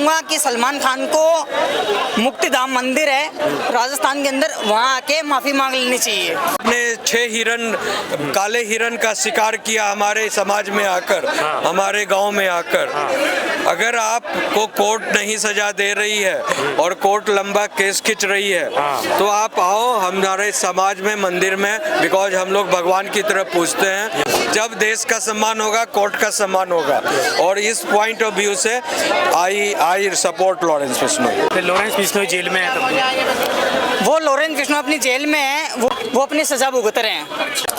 कहूँगा कि सलमान खान को मुक्तिधाम मंदिर है राजस्थान के अंदर, वहाँ आके माफ़ी मांग लेनी चाहिए। आपने 6 हिरन, काले हिरन का शिकार किया हमारे समाज में आकर, हमारे गांव में आकर। अगर आपको कोर्ट नहीं सजा दे रही है और कोर्ट लंबा केस खींच रही है तो आप आओ हमारे समाज में, मंदिर में, बिकॉज हम लोग भगवान की तरफ पूजते हैं। जब देश का सम्मान होगा, कोर्ट का सम्मान होगा। और इस पॉइंट ऑफ व्यू से I support Lawrence Bishnoi. Lawrence Bishnoi jail में है, वो लॉरेंस बिश्नोई अपनी जेल में है, वो अपनी सजा भुगत रहे हैं।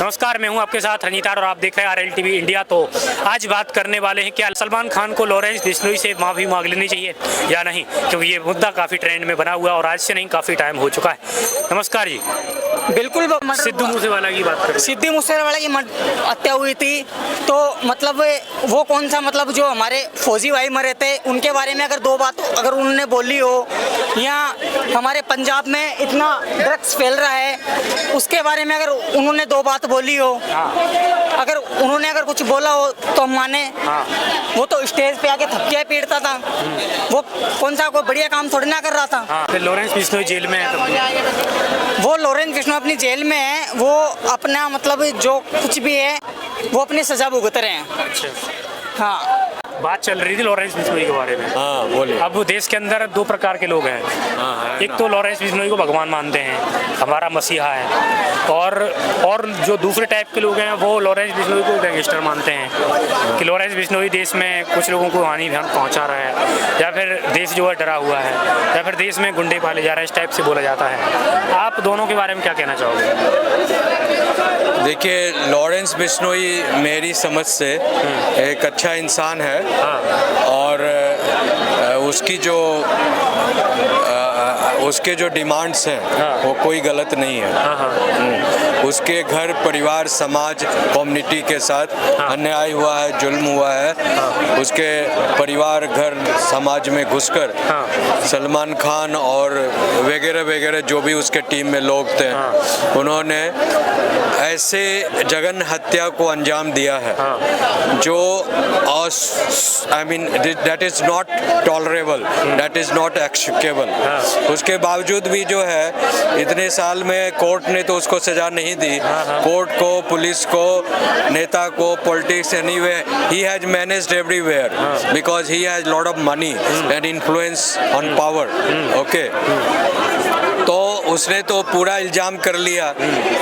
नमस्कार, मैं हूं आपके साथ रंजीता और आप देख रहे हैं RLTV इंडिया। तो आज बात करने वाले हैं क्या सलमान खान को लॉरेंस बिश्नोई से माफ़ी मांग लेनी चाहिए या नहीं, क्योंकि ये मुद्दा काफ़ी ट्रेंड में बना हुआ है और आज से नहीं काफ़ी टाइम हो चुका है। नमस्कार जी। बिल्कुल, सिद्धू मूसेवाला की बात करें, सिद्धू मूसेवाला की हत्या हुई थी तो मतलब वो कौन सा, मतलब जो हमारे फौजी भाई मरे थे उनके बारे में अगर 2 बात अगर उन्होंने बोली हो, या हमारे पंजाब में इतना ड्रग्स फैल रहा है उसके बारे में अगर उन्होंने 2 बात बोली हो, अगर उन्होंने अगर कुछ बोला हो तो हम माने। वो तो स्टेज पे आके थप्पियाँ पीटता था, वो कौन सा कोई बढ़िया काम थोड़ी ना कर रहा था। लॉरेंस बिश्नोई जेल में है, वो लॉरेंस बिश्नोई अपनी जेल में है, वो अपना मतलब जो कुछ भी है वो अपनी सजा भुगत रहे हैं। अच्छा, हाँ, बात चल रही थी लॉरेंस बिश्नोई के बारे में। हाँ बोलिए। अब देश के अंदर 2 प्रकार के लोग हैं। एक तो लॉरेंस बिश्नोई को भगवान मानते हैं, हमारा मसीहा है, और जो दूसरे टाइप के लोग हैं वो लॉरेंस बिश्नोई को गैंगस्टर मानते हैं कि लॉरेंस बिश्नोई देश में कुछ लोगों को हानि पहुंचा रहा है, या फिर देश जो है डरा हुआ है, या फिर देश में गुंडे पाले जा रहे हैं, इस टाइप से बोला जाता है। आप दोनों के बारे में क्या कहना चाहोगे? देखिए, लॉरेंस बिश्नोई मेरी समझ से एक अच्छा इंसान है और उसके जो डिमांड्स हैं वो कोई गलत नहीं है। उसके घर परिवार, समाज, कम्युनिटी के साथ अन्याय हुआ है, जुल्म हुआ है। उसके परिवार, घर, समाज में घुसकर सलमान खान और वगैरह वगैरह जो भी उसके टीम में लोग थे, उन्होंने ऐसे जघन्य हत्या को अंजाम दिया है जो I mean that is not tolerable, that is not acceptable. उसके बावजूद भी जो है इतने साल में कोर्ट ने तो उसको सजा नहीं दी। कोर्ट को, पुलिस को, नेता को, politics, anyway he has managed everywhere because he has lot of money and influence on power. Okay, तो उसने तो पूरा इल्जाम कर लिया।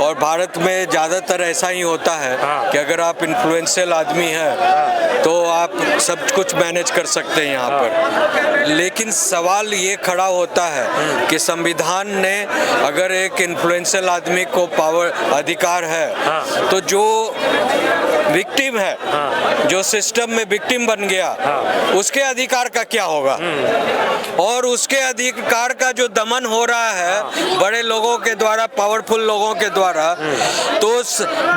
और भारत में ज़्यादातर ऐसा ही होता है कि अगर आप इन्फ्लुएंशियल आदमी हैं तो आप सब कुछ मैनेज कर सकते हैं यहाँ पर। लेकिन सवाल ये खड़ा होता है कि संविधान ने अगर एक इन्फ्लुएंशियल आदमी को पावर, अधिकार है, तो जो विक्टिम है, जो सिस्टम में विक्टिम बन गया, उसके अधिकार का क्या होगा? और उसके अधिकार का जो दमन हो रहा है बड़े लोगों के द्वारा, पावरफुल लोगों के द्वारा, तो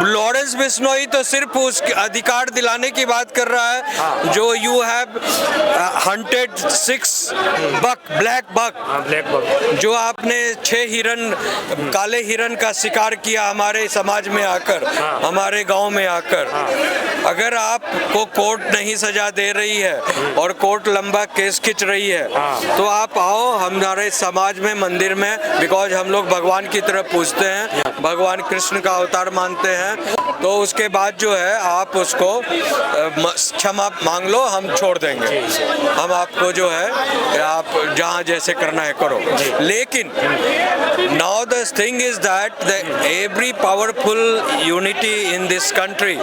लॉरेंस बिश्नोई तो सिर्फ उस अधिकार दिलाने की बात कर रहा है जो you have hunted 6 black buck, जो आपने 6 हिरन, काले हिरन का शिकार किया हमारे समाज में आकर, हमारे गांव में आकर। अगर आपको कोर्ट नहीं सजा दे रही है और कोर्ट लंबा केस खींच रही है तो आप आओ हमारे समाज में, मंदिर में, बिकॉज हम लोग भगवान की तरफ पूजते हैं, भगवान कृष्ण का अवतार मानते हैं। तो उसके बाद जो है आप उसको क्षमा मांग लो, हम छोड़ देंगे। हम आपको जो है आप जहाँ जैसे करना है करो। लेकिन now the thing is that every powerful unity in this country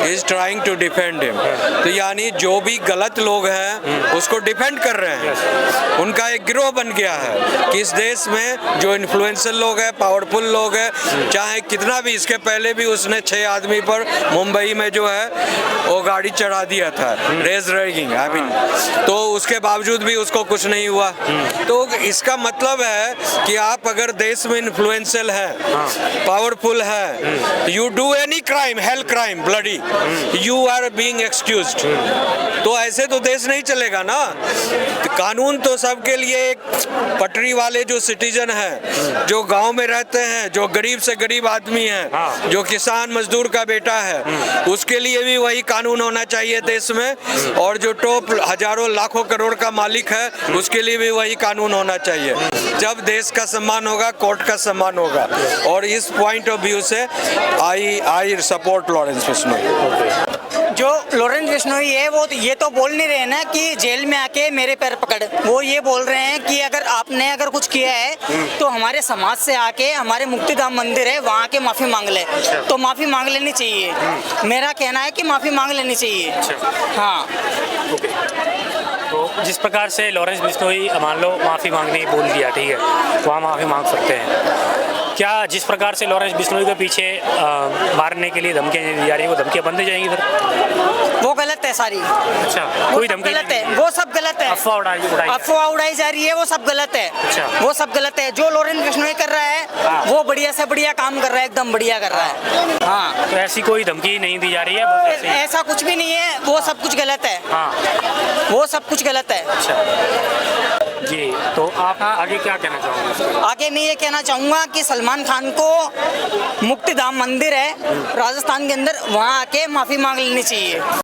is trying to defend him. तो यानी जो भी गलत लोग हैं उसको डिफेंड कर रहे हैं। उनका एक गिरोह बन गया है कि इस देश में जो इन्फ्लुएंशियल लोग हैं, पावरफुल लोग हैं, चाहे कितना भी, इसके पहले भी उसने 6 आदमी पर मुंबई में जो है वो गाड़ी चढ़ा दिया था, रेज रैगिंग, आई मीन, तो उसके बावजूद भी उसको कुछ नहीं हुआ। तो इसका मतलब है कि आप अगर देश में इन्फ्लुएंशियल है, पावरफुल है, you do any crime, hell crime, bloody, you are being excused. तो ऐसे तो देश नहीं चलेगा ना। तो कानून तो सबके लिए, एक पटरी वाले जो सिटीजन है, जो गांव में रहते हैं, जो गरीब से गरीब आदमी है, जो किसान मजदूर का बेटा है, उसके लिए भी वही कानून होना चाहिए देश में। और जो टॉप हजारों लाखों करोड़ का मालिक है, उसके लिए भी वही कानून होना चाहिए। जब देश का सम्मान होगा, कोर्ट का सम्मान होगा। और इस पॉइंट ऑफ व्यू से आई सपोर्ट लॉरेंस बिश्नोई। जो लॉरेंस बिश्नोई है वो ये तो बोल नहीं रहे ना कि जेल में आके मेरे पैर पकड़, वो ये बोल रहे हैं कि अगर आपने अगर कुछ किया है तो हमारे समाज से आके, हमारे मुक्तिधाम मंदिर है वहाँ के माफ़ी मांग ले, तो माफ़ी मांग लेनी चाहिए। मेरा कहना है कि माफ़ी मांग लेनी चाहिए। हाँ, तो जिस प्रकार से लॉरेंस बिश्नोई मान लो माफ़ी मांगने बोल दिया, ठीक है, वहाँ माफ़ी मांग सकते हैं। क्या जिस प्रकार से लॉरेंस बिश्नोई के पीछे मारने के लिए धमकियाँ दी जा रही है, वो धमकियाँ बंद हो जाएंगी फिर? वो गलत है सारी। अच्छा, कोई धमकी गलत है, वो सब गलत है। अफवाह उड़ाई जा रही है, वो सब गलत है। अच्छा। वो सब गलत है। जो लॉरेंस बिश्नोई कर रहा है वो बढ़िया से बढ़िया काम कर रहा है, एकदम बढ़िया कर रहा है। हाँ, तो ऐसी कोई धमकी नहीं दी जा रही है, बस ऐसे ही? ऐसा कुछ भी नहीं है, वो सब कुछ गलत है। हाँ, वो सब कुछ गलत है। अच्छा जी, तो आप आगे क्या कहना चाहोगे? आगे मैं ये कहना चाहूँगा कि सलमान खान को मुक्तिधाम मंदिर है राजस्थान के अंदर, वहाँ आके माफ़ी मांग लेनी चाहिए।